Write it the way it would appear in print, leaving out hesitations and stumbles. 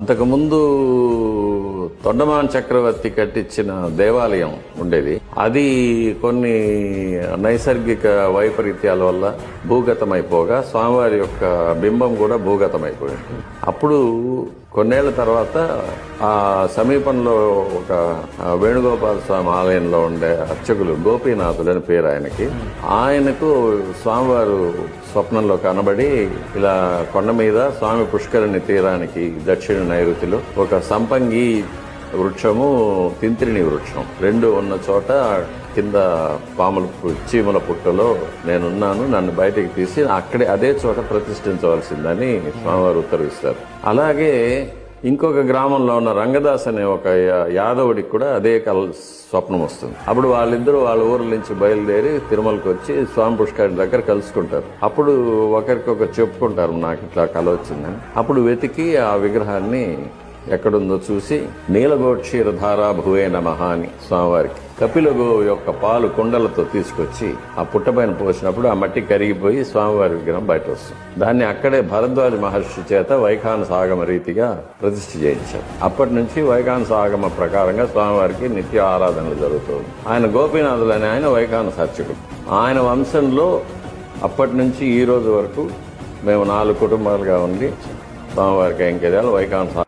అంతకుముందు తొండమాన్ చక్రవర్తి కట్టించిన దేవాలయం ఉండేది. అది కొన్ని నైసర్గిక వైపరీత్యాల వల్ల భూగతమైపోగా స్వామివారి యొక్క బింబం కూడా భూగతమైపోయింది. అప్పుడు కొన్నేళ్ల తర్వాత ఆ సమీపంలో ఒక వేణుగోపాల స్వామి ఆలయంలో ఉండే అర్చకులు గోపీనాథుడు అని పేరు ఆయనకు స్వామివారు స్వప్నంలో కనబడి ఇలా కొండ మీద స్వామి పుష్కరిణి తీరానికి దక్షిణ నైరుతిలో ఒక సంపంగి వృక్షము, తింత్రిణి వృక్షం రెండు ఉన్న చోట కింద చీమల పుట్టలో నేనున్నాను, నన్ను బయటికి తీసి అదే చోట ప్రతిష్ఠించవలసిందని స్వామివారు ఉత్తర్విస్తారు. అలాగే ఇంకొక గ్రామంలో ఉన్న రంగదాస్ అనే ఒక యాదవుడికి కూడా అదే స్వప్నం వస్తుంది. అప్పుడు వాళ్ళిద్దరూ వాళ్ళ ఊర్ల నుంచి బయలుదేరి తిరుమలకి వచ్చి స్వామి పుష్కరిణి దగ్గర కలుసుకుంటారు. అప్పుడు ఒకరికొకరు చెప్పుకుంటారు, నాకు ఇట్లా కల వచ్చిందని. అప్పుడు వెతికి ఆ విగ్రహాన్ని ఎక్కడుందో చూసి నీలగోక్షీరధారా భువే నమః అని స్వామివారికి కపిలగో యొక్క పాలు కుండలతో తీసుకొచ్చి ఆ పుట్టపైన పోసినప్పుడు ఆ మట్టి కరిగిపోయి స్వామివారి విగ్రహం బయట వస్తుంది. దాన్ని అక్కడే భరద్వాజ మహర్షి చేత వైఖానస ఆగమ రీతిగా ప్రతిష్ఠ చేయించారు. అప్పటి నుంచి వైఖానస ఆగమ ప్రకారంగా స్వామివారికి నిత్య ఆరాధనలు జరుగుతుంది. ఆయన గోపీనాథులు అని ఆయన వైఖానస అర్చకుడు. ఆయన వంశంలో అప్పటి నుంచి ఈ రోజు వరకు మేము 4 కుటుంబాలుగా ఉండి స్వామివారికి కైంకర్యాలు వైఖానస